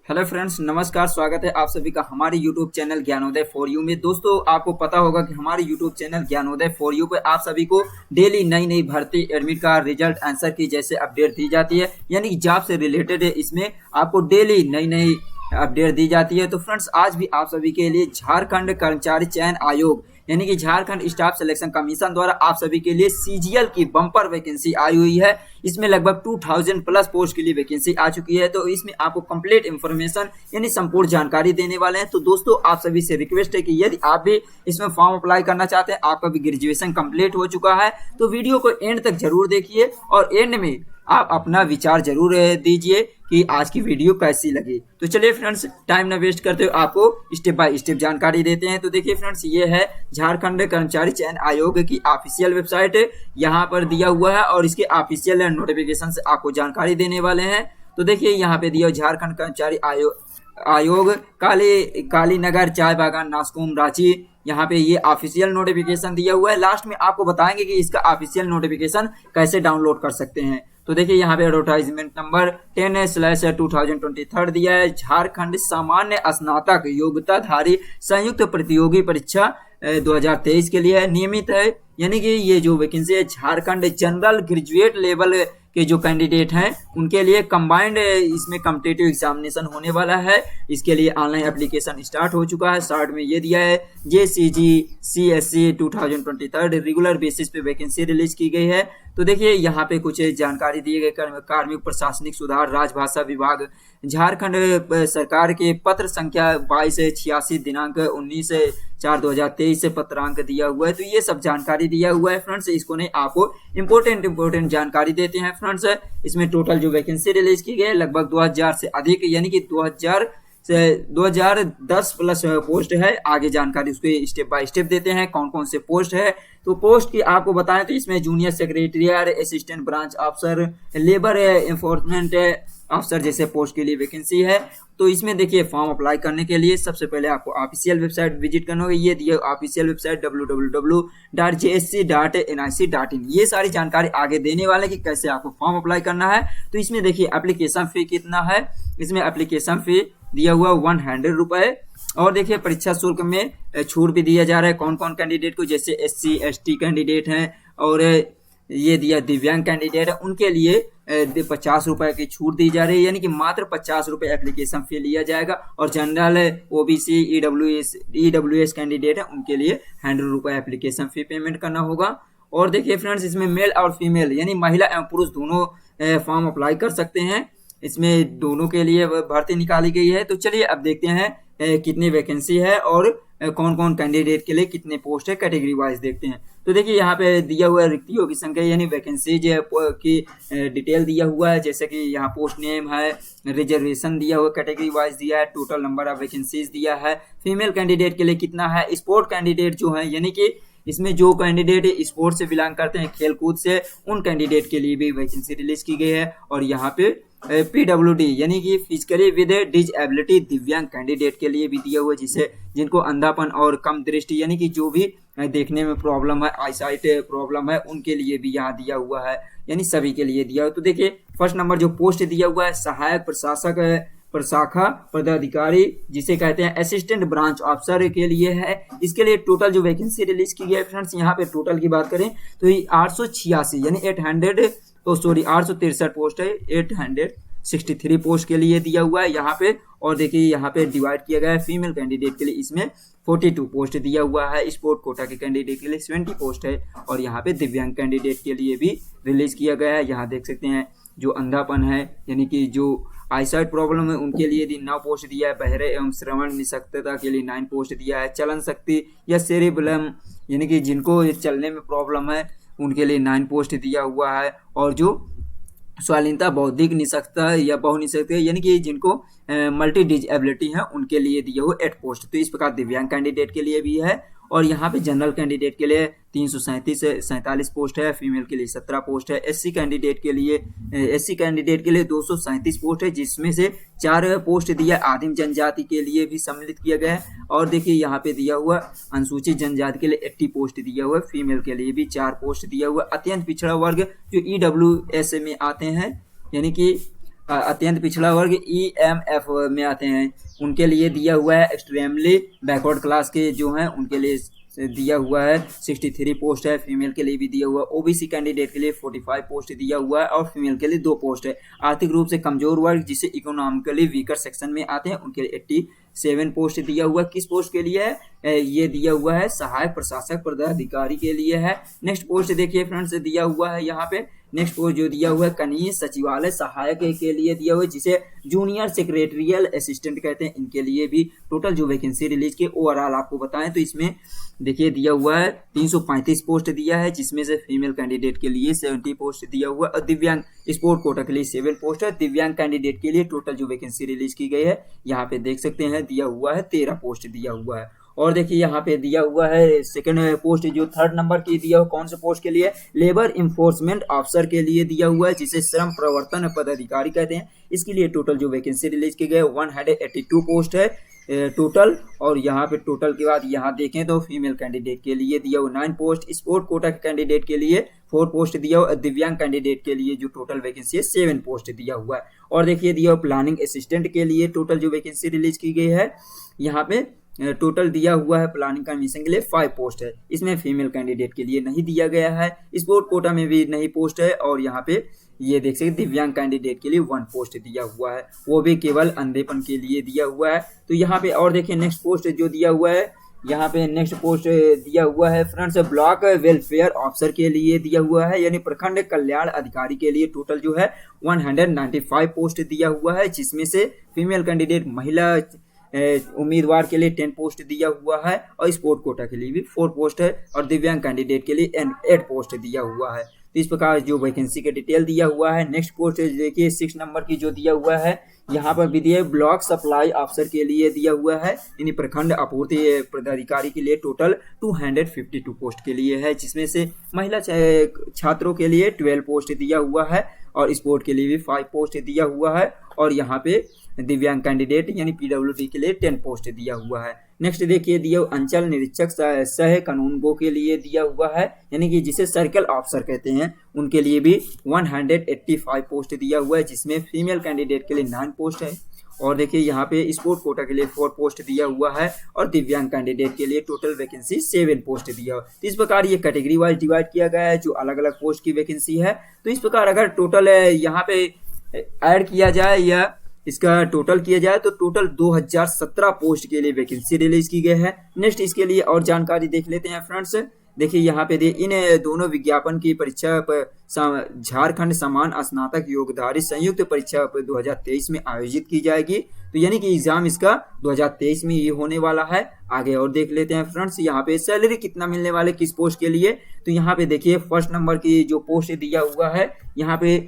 Hello friends, नमस्कार। स्वागत है आप सभी का हमारे YouTube channel Gyanodaya for you में। दोस्तों, आपको पता होगा कि हमारे YouTube channel Gyanodaya for you पे आप सभी को डेली नई नई भर्ती, एडमिट कार्ड, रिजल्ट, आंसर की जैसे अपडेट दी जाती है, यानी कि जॉब से रिलेटेड है। इसमें आपको डेली नई नई अपडेट दी जाती है। तो फ्रेंड्स, आज भी आप सभी के लिए झारखंड कर्मचारी चयन आयोग यानी कि झारखंड स्टाफ सिलेक्शन कमीशन द्वारा आप सभी के लिए सीजीएल की बम्पर वैकेंसी आई हुई है। इसमें लगभग 2000 प्लस पोस्ट के लिए वैकेंसी आ चुकी है। तो इसमें आपको कंप्लीट इन्फॉर्मेशन यानी संपूर्ण जानकारी देने वाले हैं। तो दोस्तों, आप सभी से रिक्वेस्ट है कि यदि आप भी इसमें फॉर्म अप्लाई करना चाहते हैं, आपका भी ग्रेजुएशन कंप्लीट हो चुका है, तो वीडियो को एंड तक जरूर देखिए और एंड में आप अपना विचार जरूर दीजिए कि आज की वीडियो कैसी लगी। तो चलिए फ्रेंड्स, टाइम ना वेस्ट करते हुए आपको स्टेप बाय स्टेप जानकारी देते हैं। तो देखिए फ्रेंड्स, ये है झारखंड कर्मचारी चयन आयोग की ऑफिशियल वेबसाइट, यहाँ पर दिया हुआ है और इसके ऑफिशियल नोटिफिकेशन से आपको जानकारी देने वाले हैं। तो देखिए यहाँ पे दिया झारखंड कर्मचारी आयोग काली नगर चाय बागान नासकोम रांची, यहाँ पे ये ऑफिशियल नोटिफिकेशन दिया हुआ है। लास्ट में आपको बताएंगे कि इसका ऑफिशियल नोटिफिकेशन कैसे डाउनलोड कर सकते हैं। तो देखिए यहाँ पे एडवर्टाइजमेंट नंबर 10/2023 दिया है। झारखंड सामान्य स्नातक योग्यताधारी संयुक्त प्रतियोगी परीक्षा 2023 के लिए नियमित है। यानी कि ये जो वैकेंसी है झारखंड जनरल ग्रेजुएट लेवल के जो कैंडिडेट हैं उनके लिए कंबाइंड इसमें कॉम्पिटिटिव एग्जामिनेशन होने वाला है। इसके लिए ऑनलाइन एप्लीकेशन स्टार्ट हो चुका है। स्टार्ट में ये दिया है JCG CSC 2023 रेगुलर बेसिस पे वैकेंसी रिलीज की गई है। तो देखिए यहाँ पे कुछ जानकारी दिए गए। कार्मिक प्रशासनिक सुधार राजभाषा विभाग झारखंड सरकार के पत्र संख्या 2286 दिनांक 19/4/2023 से पत्रांक दिया हुआ है। तो ये सब जानकारी दिया हुआ है फ्रेंड्स। इसको नहीं आपको इम्पोर्टेंट जानकारी देते हैं फ्रेंड्स। इसमें टोटल जो वैकेंसी रिलीज की गई है लगभग 2000 से अधिक, यानी कि 2010 प्लस पोस्ट है। आगे जानकारी उसके स्टेप बाय स्टेप देते हैं कौन कौन से पोस्ट है। तो पोस्ट की आपको बताएं तो इसमें जूनियर सेक्रेटरियल असिस्टेंट ब्रांच अफसर, लेबर एनफोर्समेंट अफसर जैसे पोस्ट के लिए वैकेंसी है। तो इसमें देखिए फॉर्म अप्लाई करने के लिए सबसे पहले आपको ऑफिशियल वेबसाइट विजिट करना होगा। ये दिए ऑफिशियल वेबसाइट www.jsc.nic.in। ये सारी जानकारी आगे देने वाले कि कैसे आपको फॉर्म अप्लाई करना है। तो इसमें देखिए एप्लीकेशन फी कितना है। इसमें एप्लीकेशन फी दिया हुआ 100 रुपये। और देखिए परीक्षा शुल्क में छूट भी दिया जा रहा है कौन कौन कैंडिडेट को, जैसे SC ST कैंडिडेट हैं और ये दिया दिव्यांग कैंडिडेट है, उनके लिए 50 रुपये की छूट दी जा रही है। यानी कि मात्र 50 रुपये एप्लीकेशन फी लिया जाएगा। और जनरल OBC EWS कैंडिडेट है उनके लिए 100 रुपये एप्लीकेशन फी पेमेंट करना होगा। और देखिए फ्रेंड्स, इसमें मेल और फीमेल यानी महिला एवं पुरुष दोनों फॉर्म अप्लाई कर सकते हैं। इसमें दोनों के लिए भर्ती निकाली गई है। तो चलिए अब देखते हैं कितनी वैकेंसी है और कौन कौन कैंडिडेट के लिए कितने पोस्ट है, कैटेगरी वाइज देखते हैं। तो देखिए यहाँ पे दिया हुआ है रिक्तियों की संख्या यानी वैकेंसीज की डिटेल दिया हुआ है। जैसे कि यहाँ पोस्ट नेम है, रिजर्वेशन दिया हुआ, कैटेगरी वाइज दिया है, टोटल नंबर ऑफ वैकेंसीज दिया है। फीमेल कैंडिडेट के लिए कितना है, स्पोर्ट कैंडिडेट जो है यानी कि इसमें जो कैंडिडेट स्पोर्ट्स से बिलोंग करते हैं, खेल कूद से, उन कैंडिडेट के लिए भी वैकेंसी रिलीज की गई है। और यहाँ पे PWD यानी कि फिजिकली विद डिसेबिलिटी दिव्यांग कैंडिडेट के लिए भी दिया हुआ है, जिनको अंधापन और कम दृष्टि यानी कि जो भी देखने में प्रॉब्लम है, आईसाइट प्रॉब्लम है, उनके लिए भी यहाँ दिया हुआ है, यानी सभी के लिए दिया हुआ है। तो देखिए फर्स्ट नंबर जो पोस्ट दिया हुआ है सहायक प्रशासक प्रशाखा पदाधिकारी जिसे कहते हैं असिस्टेंट ब्रांच ऑफिसर के लिए है। इसके लिए टोटल जो वैकेंसी रिलीज की गई है फ्रेंड्स, यहाँ पे टोटल की बात करें तो ये 886 यानी 863 पोस्ट है। 863 पोस्ट के लिए दिया हुआ है यहाँ पे। और देखिए यहाँ पे डिवाइड किया गया है फीमेल कैंडिडेट के लिए इसमें 42 पोस्ट दिया हुआ है। स्पोर्ट कोटा के कैंडिडेट के लिए 70 पोस्ट है। और यहाँ पे दिव्यांग कैंडिडेट के लिए भी रिलीज किया गया है। यहाँ देख सकते हैं जो अंधापन है यानी कि जो आईसाइट प्रॉब्लम है उनके लिए 9 पोस्ट दिया है। बहरे एवं श्रवण निशक्तता के लिए 9 पोस्ट दिया है। चलन शक्ति या सेरिबलम यानी कि जिनको चलने में प्रॉब्लम है उनके लिए 9 पोस्ट दिया हुआ है। और जो स्वाधीनता बौद्धिक निशक्तता या बहुनिशक्तता यानी कि जिनको मल्टी डिजेबिलिटी है उनके लिए दिया हुआ 8 पोस्ट। तो इस प्रकार दिव्यांग कैंडिडेट के लिए भी है। और यहाँ पे जनरल कैंडिडेट के लिए 347 पोस्ट है। फीमेल के लिए 17 पोस्ट है। SC कैंडिडेट के लिए 237 पोस्ट है, जिसमें से 4 पोस्ट दिया आदिम जनजाति के लिए भी सम्मिलित किया गया है। और देखिए यहाँ पे दिया हुआ अनुसूचित जनजाति के लिए 80 पोस्ट दिया हुआ है। फीमेल के लिए भी 4 पोस्ट दिया हुआ। अत्यंत पिछड़ा वर्ग जो EWS में आते हैं यानी कि अत्यंत पिछड़ा वर्ग EMF में आते हैं, उनके लिए दिया हुआ है। एक्सट्रीमली बैकवर्ड क्लास के जो हैं उनके लिए दिया हुआ है 63 पोस्ट है। फीमेल के लिए भी दिया हुआ है। ओबीसी कैंडिडेट के लिए 45 पोस्ट दिया हुआ है और फीमेल के लिए 2 पोस्ट है। आर्थिक रूप से कमजोर वर्ग जिसे इकोनॉमिकली वीकर सेक्शन में आते हैं उनके लिए 87 पोस्ट दिया हुआ है। किस पोस्ट के लिए है? ये दिया हुआ है सहायक प्रशासक पदाधिकारी के लिए है। नेक्स्ट पोस्ट देखिए फ्रेंड्स दिया हुआ है यहाँ पे। नेक्स्ट पोस्ट जो दिया हुआ है कनीय सचिवालय सहायक के लिए दिया हुआ है, जिसे जूनियर सेक्रेटरियल असिस्टेंट कहते हैं। इनके लिए भी टोटल जो वैकेंसी रिलीज के ओवरऑल आपको बताएं तो इसमें देखिए दिया हुआ है 335 पोस्ट दिया है, जिसमें से फीमेल कैंडिडेट के लिए 70 पोस्ट दिया हुआ है और दिव्यांग स्पोर्ट कोटा के लिए 7 पोस्ट है। दिव्यांग कैंडिडेट के लिए टोटल जो वैकेंसी रिलीज की गई है यहाँ पे देख सकते हैं दिया हुआ है 13 पोस्ट दिया हुआ है। और देखिए यहाँ पे दिया हुआ है सेकंड पोस्ट जो 3rd नंबर की दिया हुआ कौन से पोस्ट के लिए? लेबर इन्फोर्समेंट ऑफिसर के लिए दिया हुआ है, जिसे श्रम प्रवर्तन पदाधिकारी कहते हैं। इसके लिए टोटल जो वैकेंसी रिलीज की गई 182 पोस्ट है टोटल। और यहाँ पे टोटल के बाद यहाँ देखें तो फीमेल कैंडिडेट के लिए दिया हुआ 9 पोस्ट, स्पोर्ट कोटा के कैंडिडेट के लिए 4 पोस्ट दिया हुआ, दिव्यांग कैंडिडेट के लिए जो टोटल वैकेंसी है 7 पोस्ट दिया हुआ है। और देखिए दिया हुआ प्लानिंग असिस्टेंट के लिए टोटल जो वैकेंसी रिलीज की गई है यहाँ पे टोटल दिया हुआ है प्लानिंग कमीशन के लिए 5 पोस्ट है। इसमें फीमेल कैंडिडेट के लिए नहीं दिया गया है। स्पोर्ट कोटा में भी नहीं पोस्ट है। और यहाँ पे ये देख सकते दिव्यांग कैंडिडेट के लिए 1 पोस्ट दिया हुआ है, वो भी केवल अंधेपन के लिए दिया हुआ है। तो यहाँ पे और देखिए नेक्स्ट पोस्ट जो दिया हुआ है यहाँ पे नेक्स्ट पोस्ट दिया हुआ है फ्रेंड्स ब्लॉक वेलफेयर ऑफिसर के लिए दिया हुआ है, यानी प्रखंड कल्याण अधिकारी के लिए टोटल जो है 195 पोस्ट दिया हुआ है, जिसमें से फीमेल कैंडिडेट महिला उम्मीदवार के लिए 10 पोस्ट दिया हुआ है और स्पोर्ट कोटा के लिए भी 4 पोस्ट है और दिव्यांग कैंडिडेट के लिए 8 पोस्ट दिया हुआ है। तो इस प्रकार जो वैकेंसी के डिटेल दिया हुआ है। नेक्स्ट पोस्ट देखिए 6 नंबर की जो दिया हुआ है यहाँ पर भी दिया ब्लॉक सप्लाई ऑफिसर के लिए दिया हुआ है, यानी प्रखंड आपूर्ति पदाधिकारी के लिए टोटल 252 पोस्ट के लिए है, जिसमें से महिला छात्रों के लिए 12 पोस्ट दिया हुआ है और स्पोर्ट के लिए भी 5 पोस्ट दिया हुआ है। और यहाँ पे दिव्यांग कैंडिडेट यानी PWD के लिए 10 पोस्ट दिया हुआ है। नेक्स्ट देखिए दिया अंचल निरीक्षक सह कानूनगो के लिए दिया हुआ है, यानी कि जिसे सर्कल ऑफिसर कहते हैं, उनके लिए भी 185 पोस्ट दिया हुआ है, जिसमें फीमेल कैंडिडेट के लिए 9 पोस्ट है। और देखिए यहाँ पे स्पोर्ट कोटा के लिए 4 पोस्ट दिया हुआ है और दिव्यांग कैंडिडेट के लिए टोटल वैकेंसी 7 पोस्ट दिया हुआ है। तो इस प्रकार ये कैटेगरी वाइज डिवाइड किया गया है जो अलग अलग पोस्ट की वैकेंसी है। तो इस प्रकार अगर टोटल यहाँ पे ऐड किया जाए या इसका टोटल किया जाए तो टोटल 2017 पोस्ट के लिए वैकेंसी रिलीज की गई है। नेक्स्ट इसके लिए और जानकारी देख लेते हैं फ्रेंड्स। देखिए यहाँ पे इन दोनों विज्ञापन की परीक्षा पर झारखंड समान स्नातक योगधारी संयुक्त परीक्षा 2023 में आयोजित की जाएगी। तो यानी कि एग्जाम इसका 2023 में ये होने वाला है। आगे और देख लेते हैं फ्रेंड्स यहाँ पे सैलरी कितना मिलने वाले किस पोस्ट के लिए। तो यहाँ पे देखिए 1st नंबर की जो पोस्ट दिया हुआ है यहाँ पे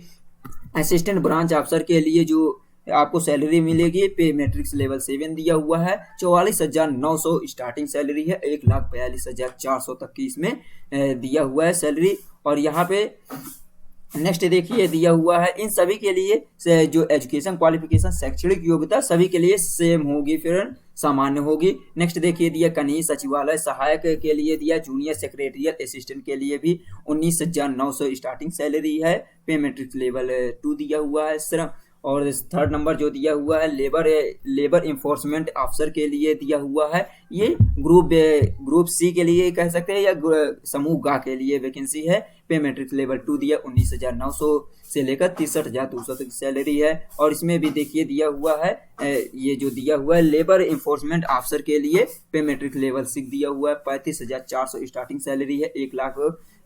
असिस्टेंट ब्रांच अफसर के लिए जो आपको सैलरी मिलेगी पे मैट्रिक्स लेवल 7 दिया हुआ है। 44,900 स्टार्टिंग सैलरी है, 1,42,400 तक की इसमें दिया हुआ है सैलरी। और यहाँ पे नेक्स्ट देखिए दिया हुआ है इन सभी के लिए जो एजुकेशन क्वालिफिकेशन शैक्षणिक योग्यता सभी के लिए सेम होगी, फिर सामान्य होगी। नेक्स्ट देखिए दिया कनीय सचिवालय सहायक के लिए दिया, जूनियर सेक्रेटरियल असिस्टेंट के लिए भी 19,900 स्टार्टिंग सैलरी है, पे मैट्रिक्स लेवल 2 दिया हुआ है श्रम। और 3rd नंबर जो दिया हुआ है लेबर इन्फोर्समेंट ऑफिसर के लिए दिया हुआ है, ये ग्रुप सी के लिए कह सकते हैं या समूह गा के लिए वैकेंसी है। पे मैट्रिक्स लेवल 2 दिया 19,900 से लेकर 63,200 तक सैलरी है। और इसमें भी देखिए दिया हुआ है ये जो दिया हुआ है लेबर इन्फोर्समेंट ऑफिसर के लिए पे मैट्रिक्स लेवल 6 दिया हुआ है, 35,400 स्टार्टिंग सैलरी है,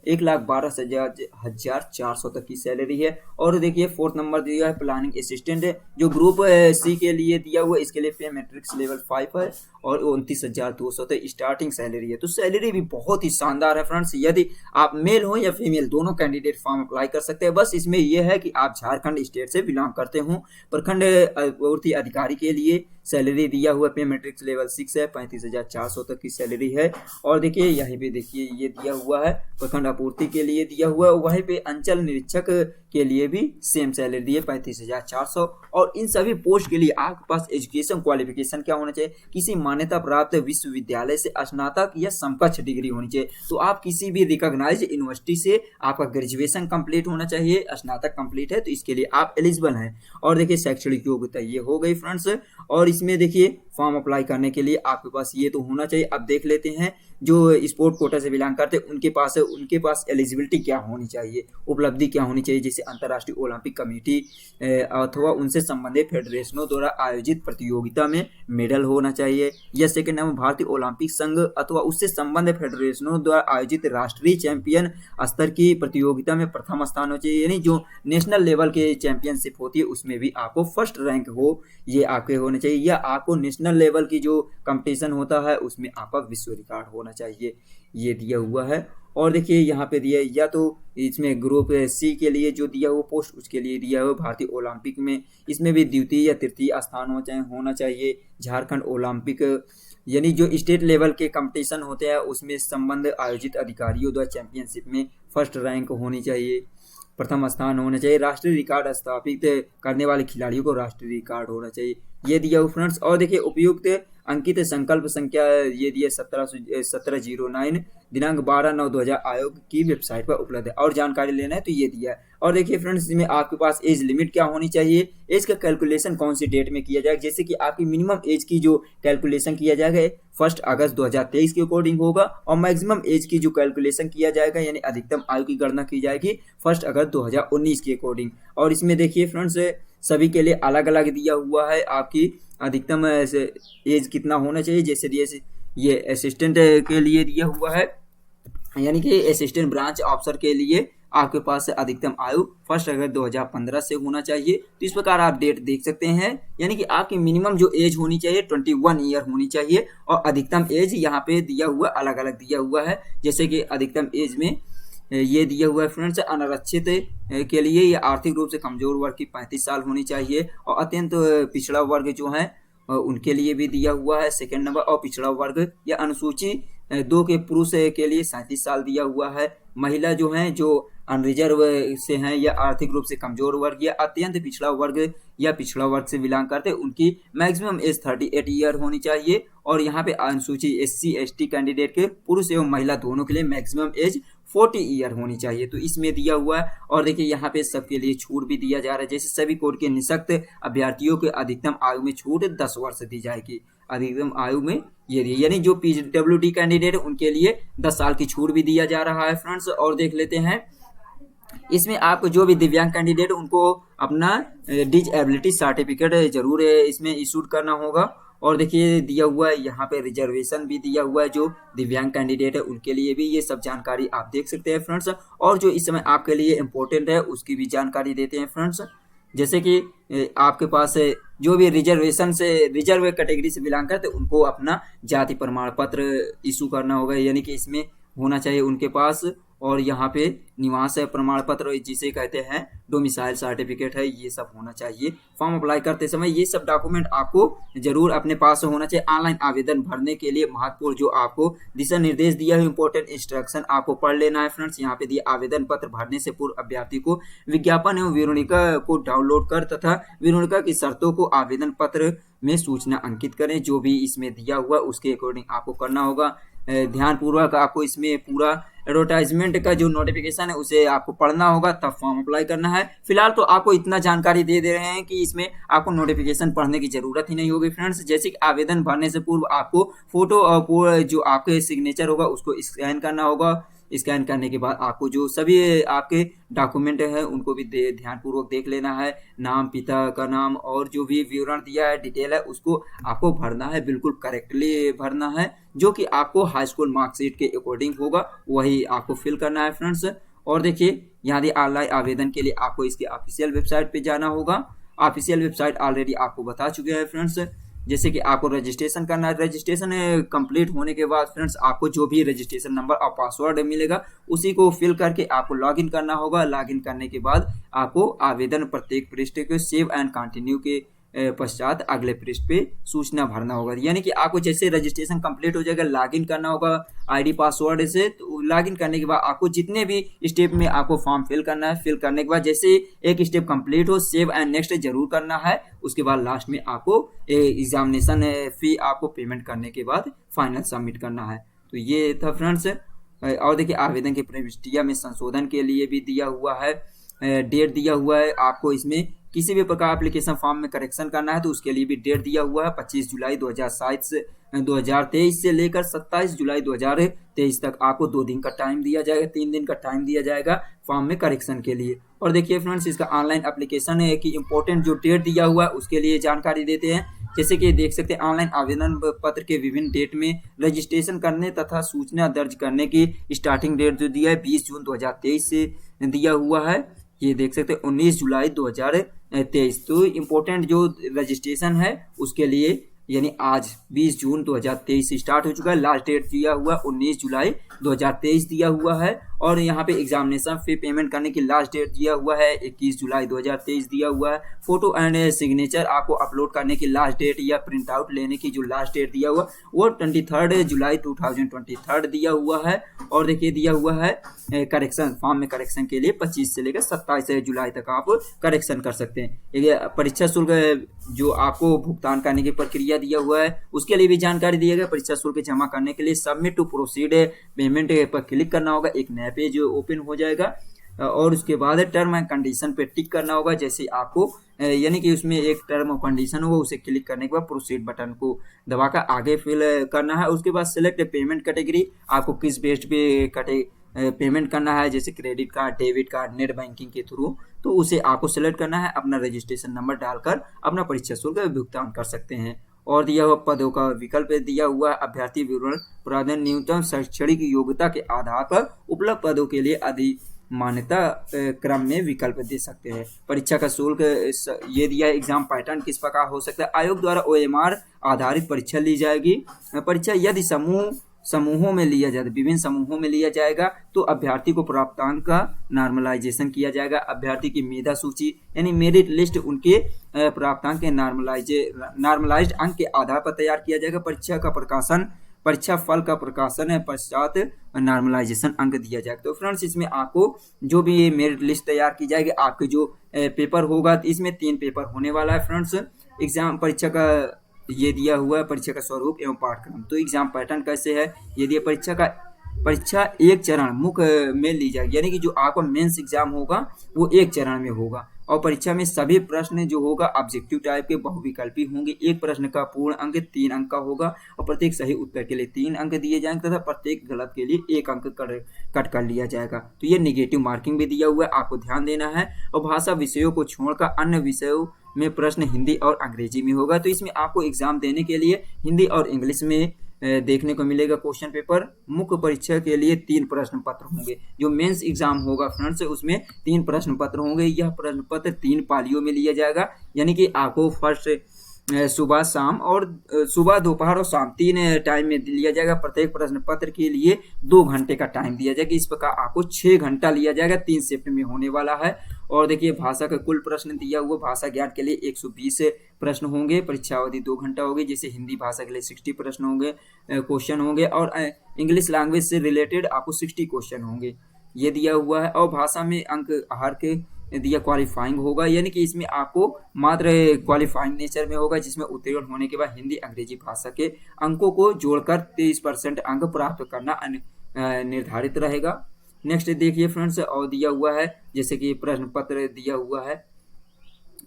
1,12,400 तक की सैलरी है। और देखिए 4th नंबर दिया है प्लानिंग असिस्टेंट जो ग्रुप सी के लिए दिया हुआ है, इसके लिए पे मैट्रिक्स लेवल 5 है और 29,200 तक स्टार्टिंग सैलरी है। तो सैलरी भी बहुत ही शानदार है फ्रेंड्स। यदि आप मेल हो या फीमेल दोनों कैंडिडेट फॉर्म अप्लाई कर सकते हैं। बस इसमें यह है कि आप झारखंड स्टेट से बिलोंग करते हो। प्रखंड आपूर्ति अधिकारी के लिए सैलरी दिया हुआ पे मैट्रिक्स लेवल 6 है, 35,400 तक की सैलरी है। और देखिए यहीं पे देखिए ये दिया हुआ है प्रखंड आपूर्ति के लिए दिया हुआ है। वहीं पे अंचल निरीक्षक के लिए भी सेम सैलरी दी है 35,400। और इन सभी पोस्ट के लिए आपके पास एजुकेशन क्वालिफिकेशन क्या होना चाहिए, किसी मान्यता प्राप्त विश्वविद्यालय से स्नातक या समकक्ष डिग्री होनी चाहिए। तो आप किसी भी रिकॉग्नाइज्ड यूनिवर्सिटी से आपका ग्रेजुएशन कंप्लीट होना चाहिए, स्नातक कंप्लीट है तो इसके लिए आप एलिजिबल हैं। और देखिए शैक्षणिक योग्यता ये हो गई फ्रेंड्स। और इसमें देखिए फॉर्म अप्लाई करने के लिए आपके पास ये तो होना चाहिए। अब देख लेते हैं जो स्पोर्ट कोटा से बिलोंग करते हैं उनके पास एलिजिबिलिटी क्या होनी चाहिए, उपलब्धि क्या होनी चाहिए, जैसे अंतर्राष्ट्रीय ओलंपिक कमेटी अथवा उनसे संबंधित फेडरेशनों द्वारा आयोजित प्रतियोगिता में मेडल होना चाहिए, या सेकंड नंबर भारतीय ओलंपिक संघ अथवा उससे संबंधित फेडरेशनों द्वारा आयोजित राष्ट्रीय चैंपियन स्तर की प्रतियोगिता में प्रथम स्थान हो चाहिए, यानी जो नेशनल लेवल के चैंपियनशिप होती है उसमें भी आपको फर्स्ट रैंक हो, ये आपके होने चाहिए, या आपको नेशनल लेवल की जो कंपटीशन होता है उसमें आपका विश्व रिकॉर्ड होना चाहिए, ये दिया हुआ है। और देखिए यहाँ पे दिया, या तो इसमें ग्रुप सी के लिए जो दिया हुआ पोस्ट उसके लिए दिया हुआ भारतीय ओलंपिक में, इसमें भी द्वितीय या तृतीय स्थान होना चाहिए। झारखंड ओलंपिक यानी जो स्टेट लेवल के कंपटीशन होते हैं उसमें संबंध आयोजित अधिकारियों द्वारा चैंपियनशिप में फर्स्ट रैंक होनी चाहिए, प्रथम स्थान होना चाहिए। राष्ट्रीय रिकॉर्ड स्थापित करने वाले खिलाड़ियों को राष्ट्रीय रिकॉर्ड होना चाहिए, ये दिया हुआ फ्रेंड्स। और देखिए उपयुक्त अंकित संकल्प संख्या ये दिया 1709 दिनांक 12/9/2000 आयोग की वेबसाइट पर उपलब्ध है। और जानकारी लेना है तो ये दिया है। और देखिए फ्रेंड्स इसमें आपके पास एज लिमिट क्या होनी चाहिए, एज का कैलकुलेशन कौन सी डेट में किया जाएगा, जैसे कि आपकी मिनिमम एज की जो कैलकुलेशन किया जाएगा 1 अगस्त 2023 के अकॉर्डिंग होगा, और मैक्सिमम एज की जो कैलकुलेशन किया जाएगा यानी अधिकतम आयु की गणना की जाएगी 1 अगस्त 2019 के अकॉर्डिंग। और इसमें देखिए फ्रेंड्स सभी के लिए अलग अलग दिया हुआ है आपकी अधिकतम एज कितना होना चाहिए, जैसे ये असिस्टेंट के लिए दिया हुआ है, यानी कि असिस्टेंट ब्रांच ऑफिसर के लिए आपके पास अधिकतम आयु 1 अगस्त 2015 से होना चाहिए। तो इस प्रकार आप डेट देख सकते हैं, यानी कि आपकी मिनिमम जो एज होनी चाहिए 21 ईयर होनी चाहिए, और अधिकतम एज यहाँ पे दिया हुआ अलग अलग दिया हुआ है, जैसे कि अधिकतम एज में ये दिया हुआ है फ्रेंड्स अनारक्षित के लिए या आर्थिक रूप से कमजोर वर्ग की 35 साल होनी चाहिए, और अत्यंत पिछड़ा वर्ग जो है उनके लिए भी दिया हुआ है सेकंड नंबर, और पिछड़ा वर्ग या अनुसूची 2 के पुरुष के लिए 37 साल दिया हुआ है। महिला जो है जो अनरिजर्व से हैं या आर्थिक रूप से कमजोर वर्ग या अत्यंत पिछड़ा वर्ग या पिछड़ा वर्ग से बिलोंग करते हैं उनकी मैक्सिमम एज 38 ईयर होनी चाहिए। और यहाँ पे अनुसूची SC ST कैंडिडेट के पुरुष एवं महिला दोनों के लिए मैक्सिमम एज 40 ईयर होनी चाहिए, तो इसमें दिया हुआ है। और देखिए यहाँ पे सबके लिए छूट भी दिया जा रहा है, जैसे सभी कोड के निःशक्त अभ्यर्थियों के अधिकतम आयु में छूट 10 वर्ष दी जाएगी, अधिकतम आयु में ये दी, यानी जो PWD कैंडिडेट है उनके लिए 10 साल की छूट भी दिया जा रहा है फ्रेंड्स। और देख लेते हैं इसमें आपको जो भी दिव्यांग कैंडिडेट उनको अपना डिसेबिलिटी सर्टिफिकेट जरूर इसमें इशूड करना होगा। और देखिए दिया हुआ है यहाँ पे रिजर्वेशन भी दिया हुआ है, जो दिव्यांग कैंडिडेट है उनके लिए भी ये सब जानकारी आप देख सकते हैं फ्रेंड्स। और जो इस समय आपके लिए इम्पोर्टेंट है उसकी भी जानकारी देते हैं फ्रेंड्स, जैसे कि आपके पास जो भी रिजर्वेशन से रिजर्व कैटेगरी से बिलोंग करते उनको अपना जाति प्रमाण पत्र इशू करना होगा, यानी कि इसमें होना चाहिए उनके पास। और यहाँ पे निवास प्रमाण पत्र जिसे कहते हैं डोमिसाइल सर्टिफिकेट है, ये सब होना चाहिए। फॉर्म अप्लाई करते समय ये सब डॉक्यूमेंट आपको जरूर अपने पास होना चाहिए। ऑनलाइन आवेदन भरने के लिए महत्वपूर्ण जो आपको दिशा निर्देश दिया है, इंपॉर्टेंट इंस्ट्रक्शन आपको पढ़ लेना है फ्रेंड्स। यहाँ पे दिया आवेदन पत्र भरने से पूर्व अभ्यर्थी को विज्ञापन एवं विवरणिका को डाउनलोड कर तथा विवरणिका की शर्तों को आवेदन पत्र में सूचना अंकित करें, जो भी इसमें दिया हुआ उसके अकॉर्डिंग आपको करना होगा। ध्यानपूर्वक आपको इसमें पूरा एडवर्टाइजमेंट का जो नोटिफिकेशन है उसे आपको पढ़ना होगा, तब फॉर्म अप्लाई करना है। फिलहाल तो आपको इतना जानकारी दे रहे हैं कि इसमें आपको नोटिफिकेशन पढ़ने की जरूरत ही नहीं होगी फ्रेंड्स। जैसे कि आवेदन भरने से पूर्व आपको फोटो और जो आपके सिग्नेचर होगा उसको स्कैन करना होगा। स्कैन करने के बाद आपको जो सभी आपके डॉक्यूमेंट है उनको भी ध्यानपूर्वक देख लेना है। नाम, पिता का नाम और जो भी विवरण दिया है, डिटेल है, उसको आपको भरना है, बिल्कुल करेक्टली भरना है, जो कि आपको हाई स्कूल मार्कशीट के अकॉर्डिंग होगा वही आपको फिल करना है फ्रेंड्स। और देखिए यहाँ ऑनलाइन आवेदन के लिए आपको इसके ऑफिशियल वेबसाइट पे जाना होगा। ऑफिशियल वेबसाइट ऑलरेडी आपको बता चुके हैं फ्रेंड्स। जैसे कि आपको रजिस्ट्रेशन करना है, रजिस्ट्रेशन कंप्लीट होने के बाद फ्रेंड्स आपको जो भी रजिस्ट्रेशन नंबर और पासवर्ड मिलेगा उसी को फिल करके आपको लॉगिन करना होगा। लॉगिन करने के बाद आपको आवेदन प्रत्येक पृष्ठ को सेव एंड कंटिन्यू के पश्चात अगले पृष्ठ पे सूचना भरना होगा। यानी कि आपको जैसे रजिस्ट्रेशन कंप्लीट हो जाएगा, लॉगिन करना होगा आईडी पासवर्ड से। तो लॉगिन करने के बाद आपको जितने भी स्टेप में आपको फॉर्म फिल करना है, फिल करने के बाद जैसे एक स्टेप कंप्लीट हो, सेव एंड नेक्स्ट जरूर करना है। उसके बाद लास्ट में आपको एग्जामिनेशन फी आपको पेमेंट करने के बाद फाइनल सबमिट करना है। तो ये था फ्रेंड्स। और देखिए आवेदन की प्रविष्टियां में संशोधन के लिए भी दिया हुआ है, डेट दिया हुआ है। आपको इसमें किसी भी प्रकार एप्लीकेशन फॉर्म में करेक्शन करना है तो उसके लिए भी डेट दिया हुआ है। 25 जुलाई 2023 से लेकर 27 जुलाई 2023 तक आपको 2 दिन का टाइम दिया जाएगा, 3 दिन का टाइम दिया जाएगा फॉर्म में करेक्शन के लिए। और देखिए फ्रेंड्स, इसका ऑनलाइन एप्लीकेशन है कि इंपॉर्टेंट जो डेट दिया हुआ है उसके लिए जानकारी देते हैं। जैसे कि देख सकते हैं, ऑनलाइन आवेदन पत्र के विभिन्न डेट में रजिस्ट्रेशन करने तथा सूचना दर्ज करने की स्टार्टिंग डेट जो दिया है 20 जून 2023 से दिया हुआ है। ये देख सकते हैं 19 जुलाई 2023। तो इम्पोर्टेंट जो रजिस्ट्रेशन है उसके लिए यानी आज 20 जून 2023 से स्टार्ट हो चुका है। लास्ट डेट दिया हुआ 19 जुलाई 2023 दिया हुआ है। और यहाँ पे एग्जामिनेशन फी पेमेंट करने की लास्ट डेट दिया हुआ है 21 जुलाई 2023 दिया हुआ है। फोटो एंड सिग्नेचर आपको अपलोड करने की लास्ट डेट या प्रिंट आउट लेने की जो लास्ट डेट दिया हुआ वो 23 जुलाई 2023 दिया हुआ है। और देखिए दिया हुआ है करेक्शन, फॉर्म में करेक्शन के लिए 25 से लेकर 27 जुलाई तक आप करेक्शन कर सकते हैं। परीक्षा शुल्क जो आपको भुगतान करने की प्रक्रिया दिया हुआ है उसके लिए भी जानकारी दिया गया। परीक्षा शुल्क जमा करने के लिए सबमिट टू प्रोसीड पेमेंट पर क्लिक करना होगा, एक नया पेज ओपन हो जाएगा। और उसके बाद टर्म एंड कंडीशन पे टिक करना होगा। जैसे आपको यानी कि उसमें एक टर्म और कंडीशन होगा, उसे क्लिक करने के बाद प्रोसीड बटन को दबाकर आगे फिल करना है। उसके बाद सिलेक्ट पेमेंट कैटेगरी, आपको किस बेस्ड पे पेमेंट करना है, जैसे credit card, debit card, net banking के थ्रू, तो उसे आपको सिलेक्ट करना है। अपना रजिस्ट्रेशन नंबर डालकर अपना परीक्षा शुल्क भुगतान कर सकते हैं। और दिया हुआ पदों का विकल्प दिया हुआ है। अभ्यर्थी विवरण प्रावधान न्यूनतम शैक्षणिक योग्यता के आधार पर उपलब्ध पदों के लिए अधिमान्यता क्रम में विकल्प दे सकते हैं। परीक्षा का शुल्क ये दिया है। एग्जाम पैटर्न किस प्रकार हो सकता है, आयोग द्वारा OMR आधारित परीक्षा ली जाएगी। परीक्षा यदि समूहों में लिया जाए, विभिन्न समूहों में लिया जाएगा तो अभ्यर्थी को प्राप्तांक का नॉर्मलाइजेशन किया जाएगा। अभ्यर्थी की मेधा सूची यानी मेरिट लिस्ट उनके प्राप्तांक के नॉर्मलाइज्ड अंक के आधार पर तैयार किया जाएगा। परीक्षा फल का प्रकाशन पश्चात नॉर्मलाइजेशन अंक दिया जाएगा। तो फ्रेंड्स, इसमें आपको जो भी मेरिट लिस्ट तैयार की जाएगी, आपके जो पेपर होगा, इसमें 3 पेपर होने वाला है फ्रेंड्स। एग्जाम परीक्षा का ये दिया हुआ है, परीक्षा का स्वरूप एवं पाठ्यक्रम। तो एग्जाम पैटर्न कैसे है, ये दिया परीक्षा एक चरण मुख्य में ली जाएगी, यानी कि जो आपका मेंस एग्जाम होगा वो एक चरण में होगा। और परीक्षा में सभी प्रश्न जो होगा ऑब्जेक्टिव टाइप के बहुविकल्पी होंगे। एक प्रश्न का पूर्ण अंक 3 अंक का होगा और प्रत्येक सही उत्तर के लिए 3 अंक दिए जाएंगे तथा प्रत्येक गलत के लिए 1 अंक कट कर लिया जाएगा। तो ये नेगेटिव मार्किंग भी दिया हुआ है, आपको ध्यान देना है। और भाषा विषयों को छोड़कर अन्य विषयों में प्रश्न हिंदी और अंग्रेजी में होगा। तो इसमें आपको एग्जाम देने के लिए हिंदी और इंग्लिश में देखने को मिलेगा क्वेश्चन पेपर। मुख्य परीक्षा के लिए 3 प्रश्न पत्र होंगे। जो मेंस एग्जाम होगा फ्रेंड्स, उसमें 3 प्रश्न पत्र होंगे। यह प्रश्न पत्र 3 पालियों में लिया जाएगा, यानी कि आपको फर्स्ट सुबह शाम और सुबह दोपहर और शाम 3 टाइम में लिया जाएगा। प्रत्येक प्रश्न पत्र के लिए 2 घंटे का टाइम दिया जाएगा। इस प्रकार आपको 6 घंटा लिया जाएगा, 3 शिफ्ट में होने वाला है। और देखिए भाषा का कुल प्रश्न दिया हुआ, भाषा ज्ञान के लिए 120 प्रश्न होंगे। परीक्षा अवधि 2 घंटा होगी। जैसे हिंदी भाषा के लिए 60 प्रश्न होंगे, क्वेश्चन होंगे। और इंग्लिश लैंग्वेज से रिलेटेड आपको 60 क्वेश्चन होंगे, ये दिया हुआ है। और भाषा में अंक आहार के दिया क्वालिफाइंग होगा, यानी कि इसमें आपको मात्र क्वालिफाइंग नेचर में होगा, जिसमें उत्तीर्ण होने के बाद हिंदी अंग्रेजी भाषा के अंकों को जोड़कर 30% अंक प्राप्त करना निर्धारित रहेगा। नेक्स्ट देखिए फ्रेंड्स, और दिया हुआ है जैसे कि प्रश्न पत्र दिया हुआ है।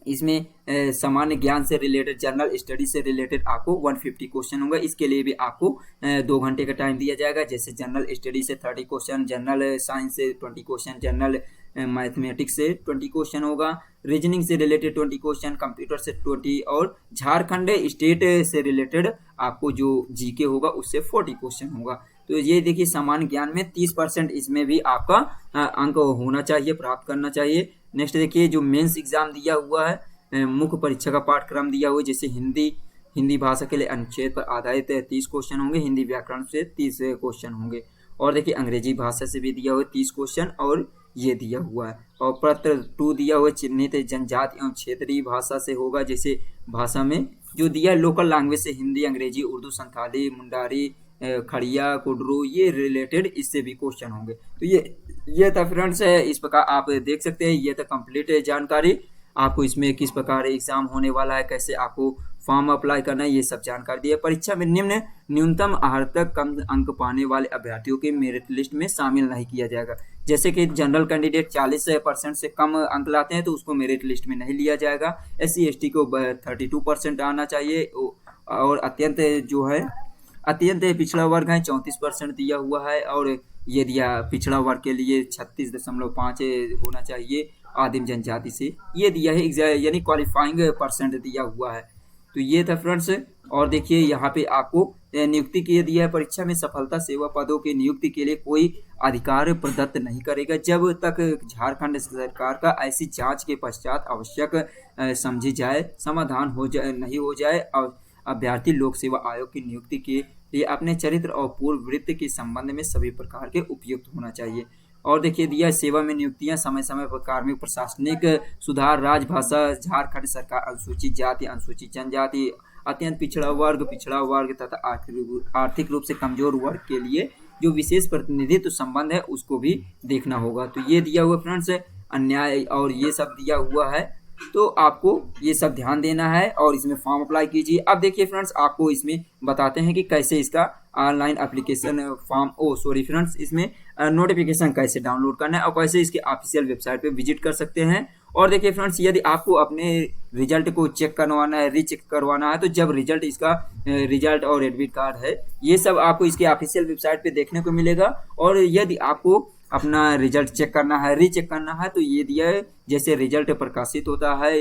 इसमें सामान्य ज्ञान से रिलेटेड, जनरल स्टडी से रिलेटेड आपको 150 क्वेश्चन होगा। इसके लिए भी आपको 2 घंटे का टाइम दिया जाएगा। जैसे जनरल स्टडी से 30 क्वेश्चन, जनरल साइंस से 20 क्वेश्चन, जनरल मैथमेटिक्स से 20 क्वेश्चन होगा, रीजनिंग से रिलेटेड 20 क्वेश्चन, कंप्यूटर से 20 और झारखंड स्टेट से रिलेटेड आपको जो जीके होगा उससे 40 क्वेश्चन होगा। तो ये देखिए सामान्य ज्ञान में 30% इसमें भी आपका अंक होना चाहिए, प्राप्त करना चाहिए। नेक्स्ट देखिए जो मेंस एग्जाम दिया हुआ है, मुख्य परीक्षा का पाठ्यक्रम दिया हुआ है। जैसे हिंदी भाषा के लिए अनुच्छेद पर आधारित 30 क्वेश्चन होंगे, हिंदी व्याकरण से 30 क्वेश्चन होंगे। और देखिए अंग्रेजी भाषा से भी दिया हुआ है 30 क्वेश्चन। और ये दिया हुआ है। और पत्र 2 दिया हुआ चिन्हित जनजाति एवं क्षेत्रीय भाषा से होगा, जैसे भाषा में जो दिया है लोकल लैंग्वेज से हिंदी, अंग्रेजी, उर्दू, संथाली, मुंडारी, खड़िया, कुडरू, ये रिलेटेड इससे भी क्वेश्चन होंगे। तो ये था फ्रेंड्स, इस प्रकार आप देख सकते हैं। ये था कंप्लीट जानकारी, आपको इसमें किस प्रकार एग्जाम होने वाला है, कैसे आपको फॉर्म अप्लाई करना है, ये सब जानकारी दी है। परीक्षा में न्यूनतम अर्हता कम अंक पाने वाले अभ्यर्थियों के मेरिट लिस्ट में शामिल नहीं किया जाएगा। जैसे कि जनरल कैंडिडेट 40% से कम अंक लाते हैं तो उसको मेरिट लिस्ट में नहीं लिया जाएगा। SC ST को 32% आना चाहिए, और अत्यंत पिछड़ा वर्ग है 34% दिया हुआ है, और ये दिया पिछड़ा वर्ग के लिए 36.5 होना चाहिए आदिम जनजाति से, ये दिया है यानी क्वालिफाइंग परसेंट दिया हुआ है। तो ये था फ्रेंड्स। और देखिए यहाँ पे आपको नियुक्ति के दिया है, परीक्षा में सफलता सेवा पदों की नियुक्ति के लिए कोई अधिकार प्रदत्त नहीं करेगा जब तक झारखंड सरकार का ऐसी जांच के पश्चात आवश्यक समझी जाए समाधान नहीं हो जाए। और अभ्यर्थी लोक सेवा आयोग की नियुक्ति के लिए अपने चरित्र और पूर्व वृत्ति के संबंध में सभी प्रकार के उपयुक्त होना चाहिए। और देखिए दिया सेवा में नियुक्तियां समय समय पर कार्मिक प्रशासनिक सुधार, राजभाषा, झारखंड सरकार अनुसूचित जाति, अनुसूचित जनजाति, अत्यंत पिछड़ा वर्ग तथा आर्थिक रूप से कमजोर वर्ग के लिए जो विशेष प्रतिनिधित्व संबंध है उसको भी देखना होगा। तो ये दिया हुआ फ्रेंड्स अन्याय और ये सब दिया हुआ है, तो आपको ये सब ध्यान देना है और इसमें फॉर्म अप्लाई कीजिए। अब देखिए फ्रेंड्स आपको इसमें बताते हैं कि कैसे इसका ऑनलाइन एप्लीकेशन फ्रेंड्स इसमें नोटिफिकेशन कैसे डाउनलोड करना है और कैसे इसके ऑफिशियल वेबसाइट पे विजिट कर सकते हैं। और देखिए फ्रेंड्स यदि आपको अपने रिजल्ट को चेक करवाना है, रीचेक करवाना है, तो जब रिजल्ट इसका रिजल्ट और एडमिट कार्ड है ये सब आपको इसके ऑफिशियल वेबसाइट पे देखने को मिलेगा। और यदि आपको अपना रिजल्ट चेक करना है, रीचेक करना है, तो ये दिया है जैसे रिजल्ट प्रकाशित होता है,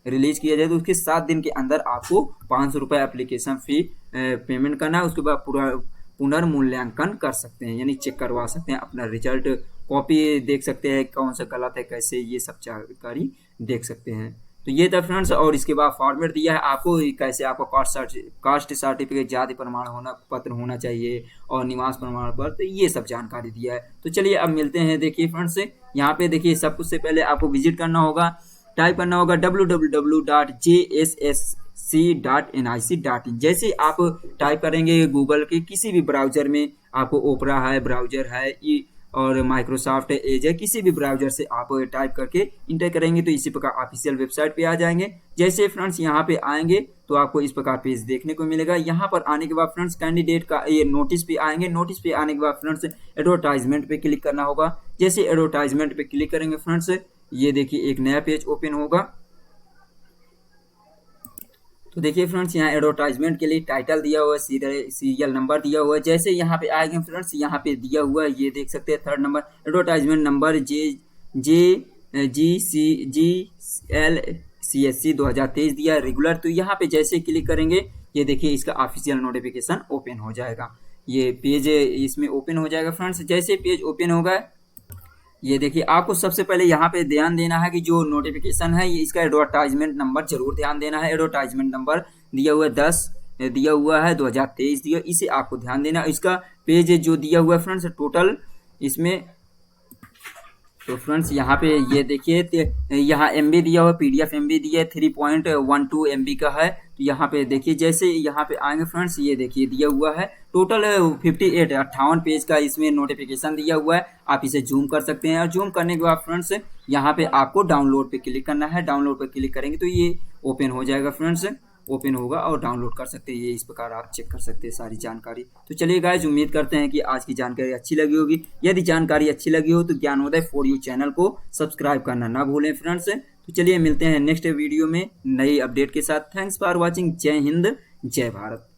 रिलीज किया जाए तो उसके 7 दिन के अंदर आपको 500 रुपये एप्लीकेशन फी पेमेंट करना है। उसके बाद पूरा पुनर्मूल्यांकन कर सकते हैं, यानी चेक करवा सकते हैं, अपना रिजल्ट कॉपी देख सकते हैं कौन सा गलत है कैसे, ये सब जानकारी देख सकते हैं। तो ये था फ्रेंड्स। और इसके बाद फॉर्मेट दिया है आपको कैसे आपको कास्ट सर्टिफिकेट, जाति प्रमाण पत्र होना चाहिए और निवास प्रमाण पत्र, तो ये सब जानकारी दिया है। तो चलिए अब मिलते हैं। देखिए फ्रेंड्स यहाँ पे देखिए सब कुछ से पहले आपको विजिट करना होगा, टाइप करना होगा www.jssc.nic.in। जैसे आप टाइप करेंगे गूगल के किसी भी ब्राउजर में, आपको ओपरा है ब्राउजर है और माइक्रोसॉफ्ट एज है, किसी भी ब्राउजर से आप टाइप करके इंटर करेंगे तो इसी प्रकार ऑफिशियल वेबसाइट पे आ जाएंगे। जैसे फ्रेंड्स यहाँ पे आएंगे तो आपको इस प्रकार पेज देखने को मिलेगा। यहाँ पर आने के बाद फ्रेंड्स कैंडिडेट का ये नोटिस पे आएंगे। नोटिस पे आने के बाद फ्रेंड्स एडवर्टाइजमेंट पे क्लिक करना होगा। जैसे एडवर्टाइजमेंट पे क्लिक करेंगे फ्रेंड्स ये देखिए एक नया पेज ओपन होगा। तो देखिए फ्रेंड्स यहाँ एडवर्टाइजमेंट के लिए टाइटल दिया हुआ है, सीरियल नंबर दिया हुआ है। जैसे यहाँ पे आएंगे फ्रेंड्स यहाँ पे दिया हुआ है, ये देख सकते हैं 3rd number advertisement number JGCSC 2023 दिया है रेगुलर। तो यहाँ पे जैसे क्लिक करेंगे ये देखिए इसका ऑफिशियल नोटिफिकेशन ओपन हो जाएगा, ये पेज इसमें ओपन हो जाएगा फ्रेंड्स। जैसे पेज ओपन होगा ये देखिए आपको सबसे पहले यहाँ पे ध्यान देना है कि जो नोटिफिकेशन है ये इसका एडवर्टाइजमेंट नंबर जरूर ध्यान देना है। एडवर्टाइजमेंट नंबर दिया हुआ है 10 दिया हुआ है 2023 दिया, इसे आपको ध्यान देना। इसका पेज जो दिया हुआ है फ्रेंड्स टोटल इसमें, तो फ्रेंड्स यहाँ पे ये देखिए यहाँ MB दिया हुआ, PDF MB दिया है 3.12 MB का है। तो यहाँ पे देखिए जैसे यहाँ पे आएंगे फ्रेंड्स ये देखिए दिया हुआ है टोटल 58 पेज का इसमें नोटिफिकेशन दिया हुआ है। आप इसे जूम कर सकते हैं और जूम करने के बाद फ्रेंड्स यहाँ पे आपको डाउनलोड पे क्लिक करना है। डाउनलोड पे क्लिक करेंगे तो ये ओपन हो जाएगा फ्रेंड्स, ओपन होगा और डाउनलोड कर सकते हैं। ये इस प्रकार आप चेक कर सकते हैं सारी जानकारी। तो चलिए गाइस उम्मीद करते हैं कि आज की जानकारी अच्छी लगी होगी। यदि जानकारी अच्छी लगी हो तो ज्ञानोदय फॉर यू चैनल को सब्सक्राइब करना ना भूलें फ्रेंड्स। तो चलिए मिलते हैं नेक्स्ट वीडियो में नई अपडेट के साथ। Thanks for watching. जय हिंद जय भारत।